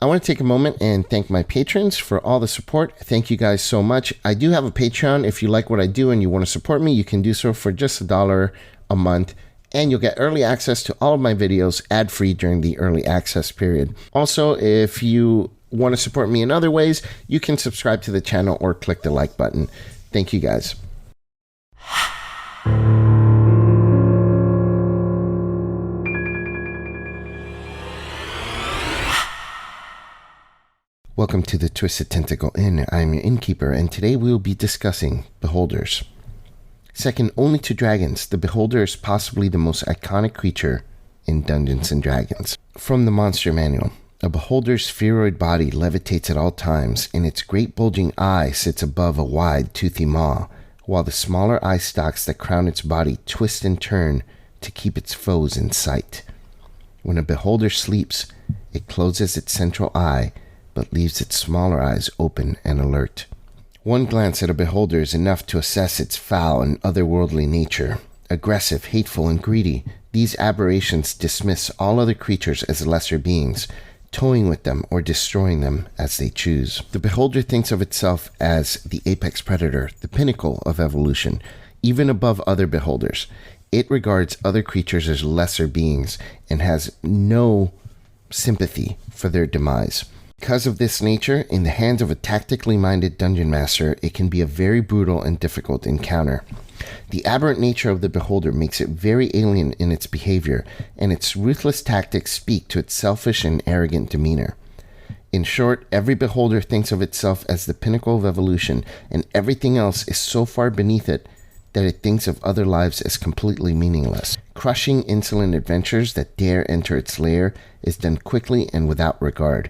I want to take a moment and thank my patrons for all the support. Thank you guys so much. I do have a Patreon. If you like what I do and you want to support me, you can do so for just $1 a month. And you'll get early access to all of my videos ad-free during the early access period. Also, if you want to support me in other ways, you can subscribe to the channel or click the like button. Thank you guys. Welcome to the Twisted Tentacle Inn. I'm your Innkeeper, and today we will be discussing Beholders. Second only to dragons, the Beholder is possibly the most iconic creature in Dungeons & Dragons. From the Monster Manual, a Beholder's spheroid body levitates at all times, and its great bulging eye sits above a wide, toothy maw, while the smaller eye stalks that crown its body twist and turn to keep its foes in sight. When a Beholder sleeps, it closes its central eye, but leaves its smaller eyes open and alert. One glance at a Beholder is enough to assess its foul and otherworldly nature. Aggressive, hateful, and greedy, these aberrations dismiss all other creatures as lesser beings, toying with them or destroying them as they choose. The Beholder thinks of itself as the apex predator, the pinnacle of evolution, even above other Beholders. It regards other creatures as lesser beings and has no sympathy for their demise. Because of this nature, in the hands of a tactically minded dungeon master, it can be a very brutal and difficult encounter. The aberrant nature of the Beholder makes it very alien in its behavior, and its ruthless tactics speak to its selfish and arrogant demeanor. In short, every Beholder thinks of itself as the pinnacle of evolution, and everything else is so far beneath it that it thinks of other lives as completely meaningless. Crushing, insolent adventurers that dare enter its lair is done quickly and without regard.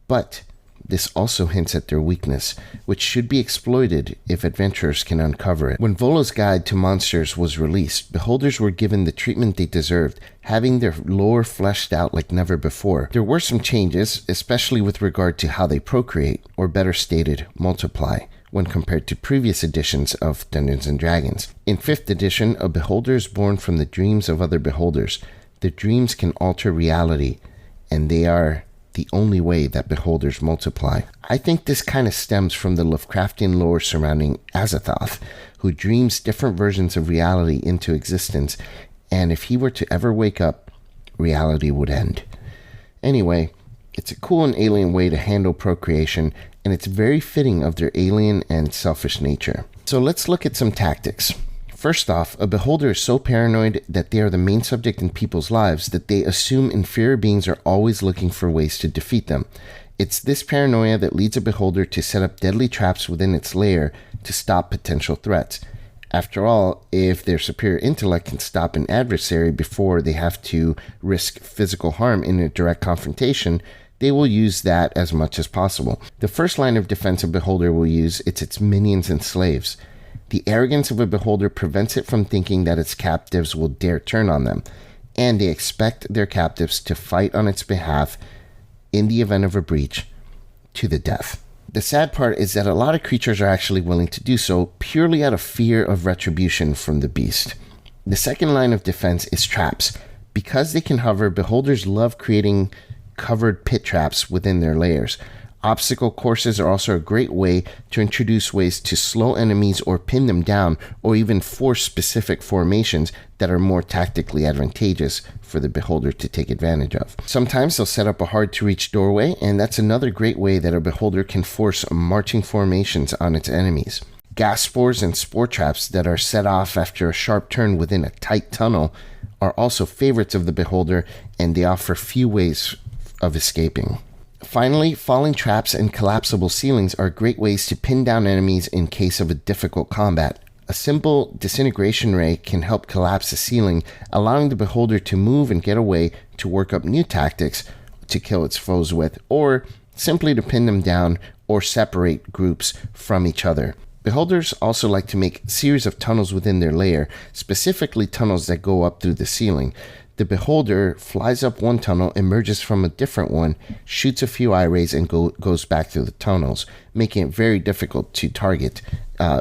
But this also hints at their weakness, which should be exploited if adventurers can uncover it. When Volo's Guide to Monsters was released, Beholders were given the treatment they deserved, having their lore fleshed out like never before. There were some changes, especially with regard to how they procreate, or better stated, multiply, when compared to previous editions of Dungeons & Dragons. In 5th edition, a Beholder is born from the dreams of other Beholders. The dreams can alter reality, and they are the only way that Beholders multiply. I think this kind of stems from the Lovecraftian lore surrounding Azathoth, who dreams different versions of reality into existence, and if he were to ever wake up, reality would end. Anyway, it's a cool and alien way to handle procreation, and it's very fitting of their alien and selfish nature. So let's look at some tactics. First off, a Beholder is so paranoid that they are the main subject in people's lives that they assume inferior beings are always looking for ways to defeat them. It's this paranoia that leads a Beholder to set up deadly traps within its lair to stop potential threats. After all, if their superior intellect can stop an adversary before they have to risk physical harm in a direct confrontation, they will use that as much as possible. The first line of defense a Beholder will use is its minions and slaves. The arrogance of a Beholder prevents it from thinking that its captives will dare turn on them, and they expect their captives to fight on its behalf in the event of a breach to the death. The sad part is that a lot of creatures are actually willing to do so purely out of fear of retribution from the beast. The second line of defense is traps. Because they can hover, Beholders love creating covered pit traps within their lairs. Obstacle courses are also a great way to introduce ways to slow enemies or pin them down, or even force specific formations that are more tactically advantageous for the Beholder to take advantage of. Sometimes they'll set up a hard-to-reach doorway, and that's another great way that a Beholder can force marching formations on its enemies. Gas spores and spore traps that are set off after a sharp turn within a tight tunnel are also favorites of the Beholder, and they offer few ways of escaping. Finally, falling traps and collapsible ceilings are great ways to pin down enemies in case of a difficult combat. A simple disintegration ray can help collapse a ceiling, allowing the Beholder to move and get away to work up new tactics to kill its foes with, or simply to pin them down or separate groups from each other. Beholders also like to make a series of tunnels within their lair, specifically tunnels that go up through the ceiling. The Beholder flies up one tunnel, emerges from a different one, shoots a few eye rays, and goes back through the tunnels, making it very difficult to target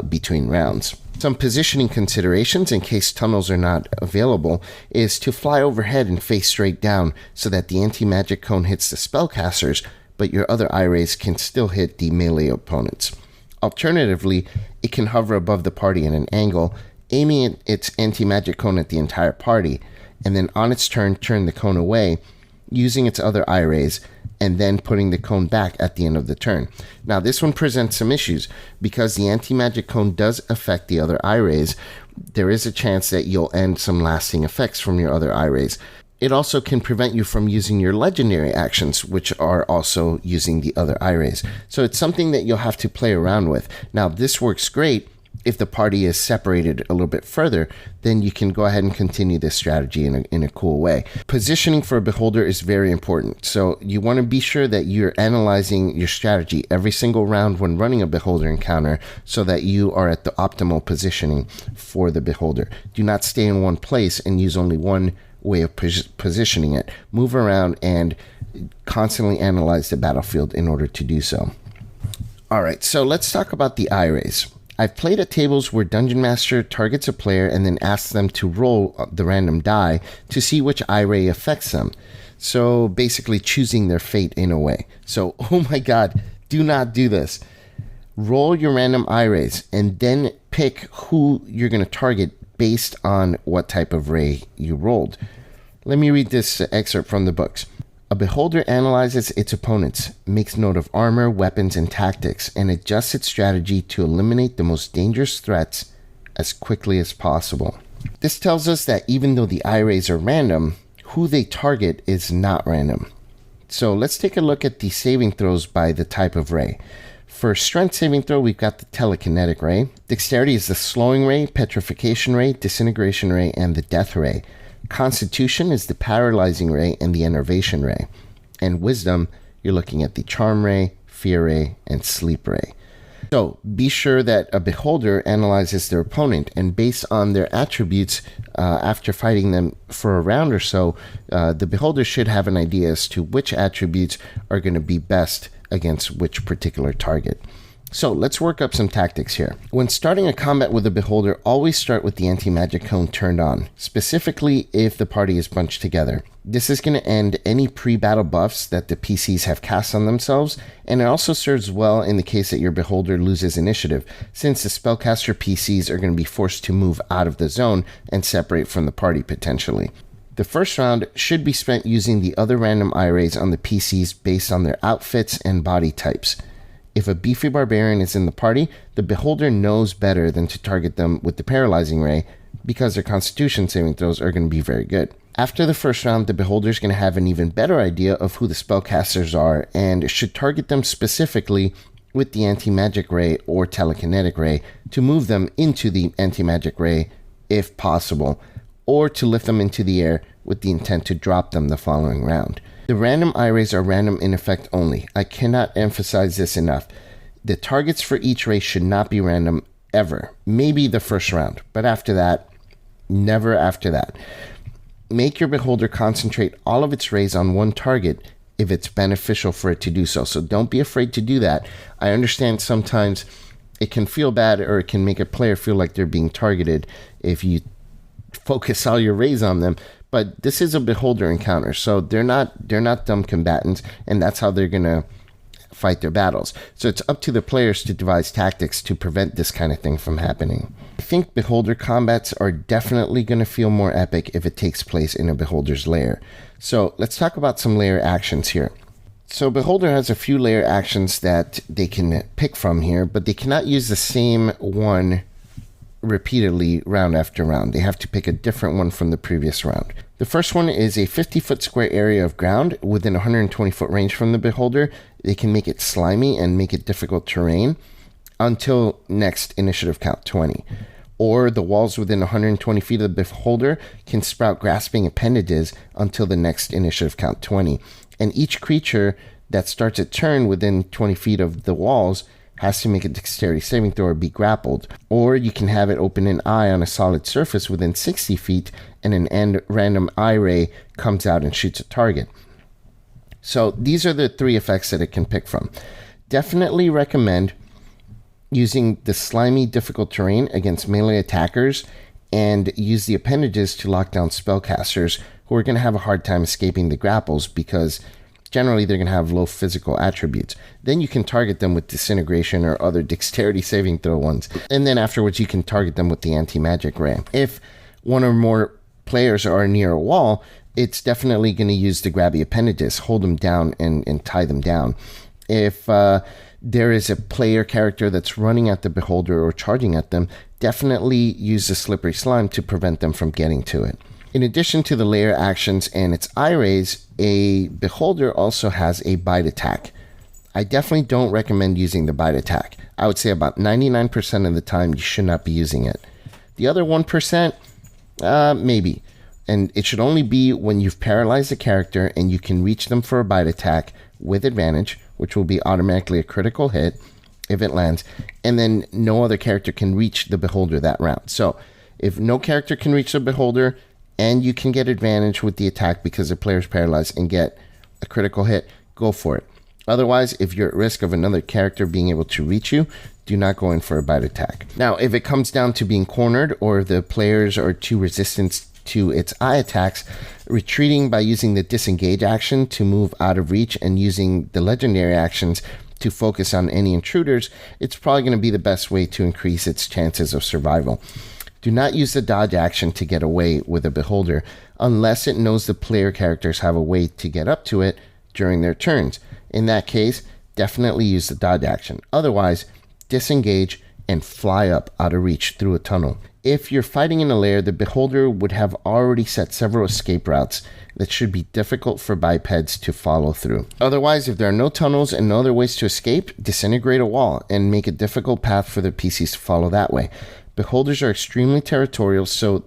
between rounds. Some positioning considerations in case tunnels are not available is to fly overhead and face straight down so that the anti-magic cone hits the spellcasters, but your other eye rays can still hit the melee opponents. Alternatively, it can hover above the party at an angle, aiming its anti-magic cone at the entire party, and then on its turn, turn the cone away, using its other eye rays, and then putting the cone back at the end of the turn. Now, this one presents some issues because the anti-magic cone does affect the other eye rays. There is a chance that you'll end some lasting effects from your other eye rays. It also can prevent you from using your legendary actions, which are also using the other eye rays. So it's something that you'll have to play around with. Now, this works great if the party is separated a little bit further. Then you can go ahead and continue this strategy in a cool way. Positioning for a beholder is very important. So you want to be sure that you're analyzing your strategy every single round when running a beholder encounter so that you are at the optimal positioning for the beholder. Do not stay in one place and use only one way of positioning it. Move around and constantly analyze the battlefield in order to do so. All right, so let's talk about the eye rays. I've played at tables where Dungeon Master targets a player and then asks them to roll the random die to see which eye ray affects them. So basically choosing their fate in a way. So, oh my God, do not do this. Roll your random eye rays and then pick who you're going to target based on what type of ray you rolled. Let me read this excerpt from the books. A beholder analyzes its opponents, makes note of armor, weapons, and tactics, and adjusts its strategy to eliminate the most dangerous threats as quickly as possible. This tells us that even though the eye rays are random, who they target is not random. So let's take a look at the saving throws by the type of ray. For strength saving throw, we've got the telekinetic ray. Dexterity is the slowing ray, petrification ray, disintegration ray, and the death ray. Constitution is the paralyzing ray and the enervation ray. And wisdom, you're looking at the charm ray, fear ray, and sleep ray. So be sure that a beholder analyzes their opponent, and based on their attributes, after fighting them for a round or so, the beholder should have an idea as to which attributes are going to be best against which particular target. So let's work up some tactics here. When starting a combat with a beholder, always start with the anti-magic cone turned on, specifically if the party is bunched together. This is going to end any pre-battle buffs that the PCs have cast on themselves, and it also serves well in the case that your beholder loses initiative, since the spellcaster PCs are going to be forced to move out of the zone and separate from the party potentially. The first round should be spent using the other random eye rays on the PCs based on their outfits and body types. If a beefy barbarian is in the party, the beholder knows better than to target them with the paralyzing ray because their constitution saving throws are going to be very good. After the first round, the beholder is going to have an even better idea of who the spellcasters are and should target them specifically with the anti-magic ray or telekinetic ray to move them into the anti-magic ray if possible, or to lift them into the air with the intent to drop them the following round. The random eye rays are random in effect only. I cannot emphasize this enough. The targets for each ray should not be random ever. Maybe the first round, but after that, never after that. Make your beholder concentrate all of its rays on one target if it's beneficial for it to do so. So don't be afraid to do that. I understand sometimes it can feel bad or it can make a player feel like they're being targeted if you focus all your rays on them. But this is a beholder encounter, so they're not dumb combatants, and that's how they're going to fight their battles. So it's up to the players to devise tactics to prevent this kind of thing from happening. I think beholder combats are definitely going to feel more epic if it takes place in a beholder's lair. So let's talk about some lair actions here. So beholder has a few lair actions that they can pick from here, but they cannot use the same one repeatedly round after round. They have to pick a different one from the previous round. The first one is a 50-foot square area of ground within 120-foot range from the beholder. They can make it slimy and make it difficult terrain until next initiative count 20. Or the walls within 120 feet of the beholder can sprout grasping appendages until the next initiative count 20. And each creature that starts a turn within 20 feet of the walls has to make a dexterity saving throw or be grappled. Or you can have it open an eye on a solid surface within 60 feet and an random eye ray comes out and shoots a target. So these are the three effects that it can pick from. Definitely recommend using the slimy difficult terrain against melee attackers and use the appendages to lock down spellcasters who are going to have a hard time escaping the grapples because generally they're going to have low physical attributes. Then you can target them with disintegration or other dexterity saving throw ones. And then afterwards you can target them with the anti-magic ray. If one or more players are near a wall, it's definitely going to use the grabby appendages, hold them down and tie them down. If there is a player character that's running at the beholder or charging at them, definitely use the slippery slime to prevent them from getting to it. In addition to the layer actions and its eye rays, a beholder also has a bite attack. I definitely don't recommend using the bite attack. I would say about 99% of the time you should not be using it. The other 1%, maybe. And it should only be when you've paralyzed a character and you can reach them for a bite attack with advantage, which will be automatically a critical hit if it lands, and then no other character can reach the beholder that round. So if no character can reach the beholder and you can get advantage with the attack because the player's paralyzed and get a critical hit, go for it. Otherwise, if you're at risk of another character being able to reach you, do not go in for a bite attack. Now, if it comes down to being cornered or the players are too resistant to its eye attacks, retreating by using the disengage action to move out of reach and using the legendary actions to focus on any intruders, it's probably going to be the best way to increase its chances of survival. Do not use the dodge action to get away with a beholder unless it knows the player characters have a way to get up to it during their turns. In that case, definitely use the dodge action. Otherwise, disengage and fly up out of reach through a tunnel. If you're fighting in a lair, the beholder would have already set several escape routes that should be difficult for bipeds to follow through. Otherwise, if there are no tunnels and no other ways to escape, disintegrate a wall and make a difficult path for the PCs to follow that way. Beholders are extremely territorial, so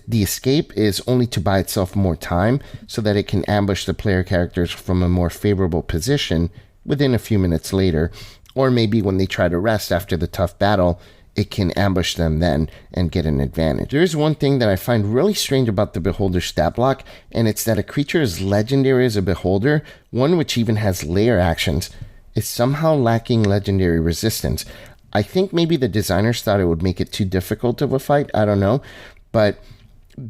the escape is only to buy itself more time so that it can ambush the player characters from a more favorable position within a few minutes later, or maybe when they try to rest after the tough battle, it can ambush them then and get an advantage. There is one thing that I find really strange about the Beholder stat block, and it's that a creature as legendary as a Beholder, one which even has layer actions, is somehow lacking legendary resistance. I think maybe the designers thought it would make it too difficult of a fight, I don't know, but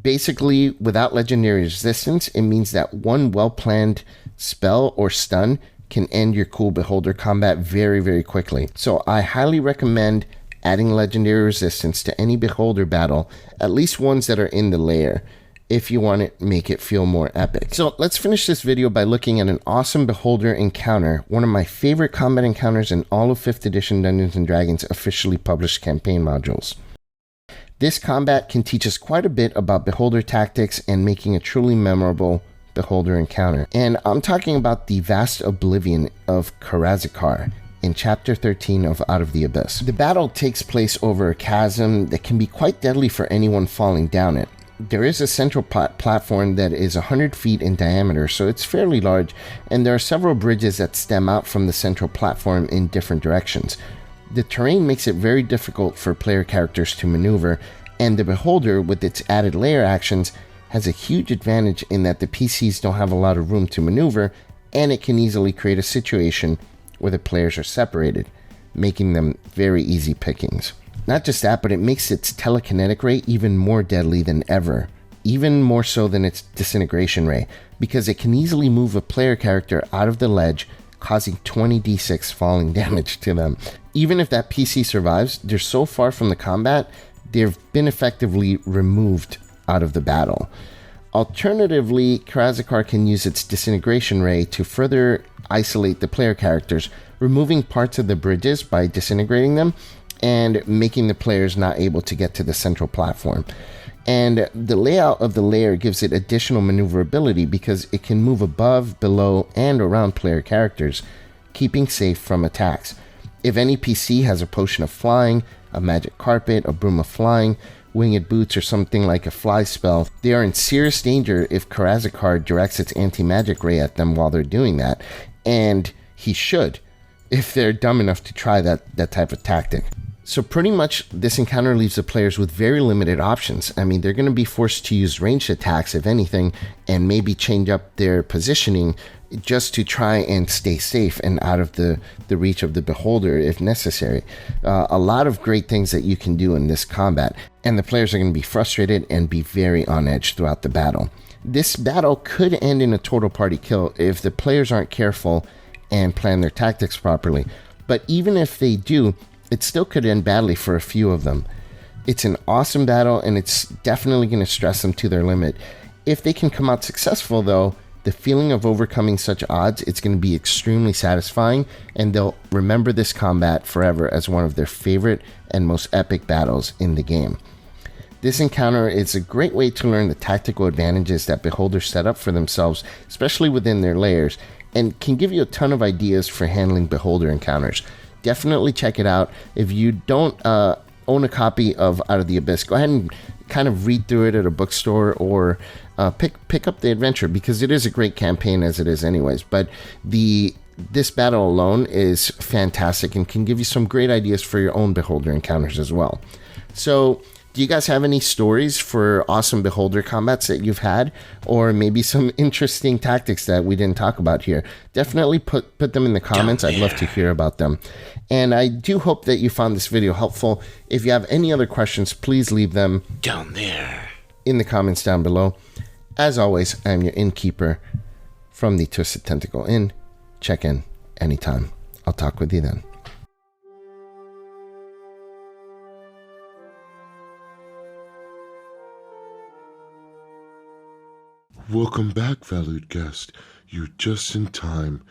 basically without legendary resistance, it means that one well-planned spell or stun can end your cool Beholder combat very, very quickly. So I highly recommend adding legendary resistance to any Beholder battle, at least ones that are in the lair, if you want to make it feel more epic. So let's finish this video by looking at an awesome Beholder encounter, one of my favorite combat encounters in all of 5th edition Dungeons & Dragons officially published campaign modules. This combat can teach us quite a bit about Beholder tactics and making a truly memorable Beholder encounter. And I'm talking about the vast oblivion of Karazikar in Chapter 13 of Out of the Abyss. The battle takes place over a chasm that can be quite deadly for anyone falling down it. There is a central platform that is 100 feet in diameter, so it's fairly large, and there are several bridges that stem out from the central platform in different directions. The terrain makes it very difficult for player characters to maneuver, and the Beholder, with its added layer actions, has a huge advantage in that the PCs don't have a lot of room to maneuver, and it can easily create a situation where the players are separated, making them very easy pickings. Not just that, but it makes its telekinetic ray even more deadly than ever, even more so than its disintegration ray, because it can easily move a player character out of the ledge, causing 20d6 falling damage to them. Even if that PC survives, they're so far from the combat, they've been effectively removed out of the battle. Alternatively, Karazikar can use its disintegration ray to further isolate the player characters, removing parts of the bridges by disintegrating them, and making the players not able to get to the central platform. And the layout of the layer gives it additional maneuverability because it can move above, below, and around player characters, keeping safe from attacks. If any PC has a potion of flying, a magic carpet, a broom of flying, winged boots, or something like a fly spell, they are in serious danger if Karazikar directs its anti-magic ray at them while they're doing that, and he should, if they're dumb enough to try that type of tactic. So pretty much this encounter leaves the players with very limited options. I mean, they're going to be forced to use ranged attacks, if anything, and maybe change up their positioning just to try and stay safe and out of the reach of the Beholder if necessary. A lot of great things that you can do in this combat. and the players are going to be frustrated and be very on edge throughout the battle. This battle could end in a total party kill if the players aren't careful and plan their tactics properly. But even if they do, it still could end badly for a few of them. It's an awesome battle, and it's definitely going to stress them to their limit. If they can come out successful, though, the feeling of overcoming such odds, it's going to be extremely satisfying, and they'll remember this combat forever as one of their favorite and most epic battles in the game. This encounter is a great way to learn the tactical advantages that beholders set up for themselves, especially within their layers, and can give you a ton of ideas for handling beholder encounters. Definitely check it out. If you don't own a copy of Out of the Abyss, go ahead and kind of read through it at a bookstore, or pick up the adventure, because it is a great campaign as it is anyways. But this battle alone is fantastic and can give you some great ideas for your own beholder encounters as well. So do you guys have any stories for awesome beholder combats that you've had, or maybe some interesting tactics that we didn't talk about here? Definitely put them in the comments. I'd love to hear about them. And I do hope that you found this video helpful. If you have any other questions, please leave them down there in the comments down below. As always, I'm your innkeeper from the Twisted Tentacle Inn. Check in anytime. I'll talk with you then. Welcome back, valued guest. You're just in time.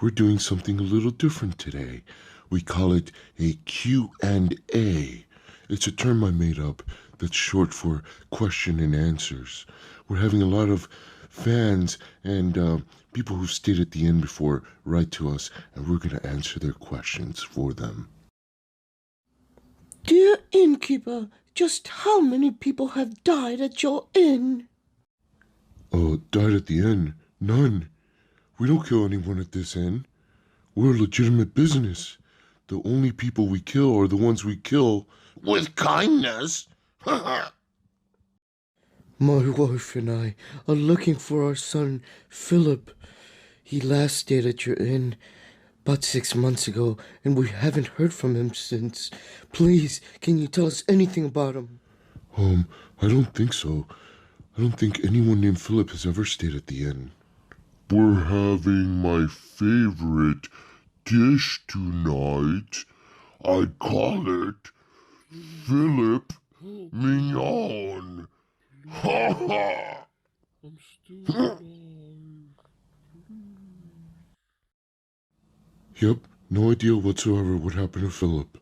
We're doing something a little different today. We call it a Q&A. It's a term I made up that's short for question and answers. We're having a lot of fans and people who've stayed at the end before write to us, and we're going to answer their questions for them. Dear Innkeeper, just how many people have died at your inn? Died at the inn? None. We don't kill anyone at this inn. We're a legitimate business. The only people we kill are the ones we kill with kindness. My wife and I are looking for our son, Philip. He last stayed at your inn about 6 months ago, and we haven't heard from him since. Please, can you tell us anything about him? I don't think so. I don't think anyone named Philip has ever stayed at the inn. We're having my favorite dish tonight. I call it Philip Mignon. Ha ha! I'm still alive. Yep, no idea whatsoever what happened to Philip.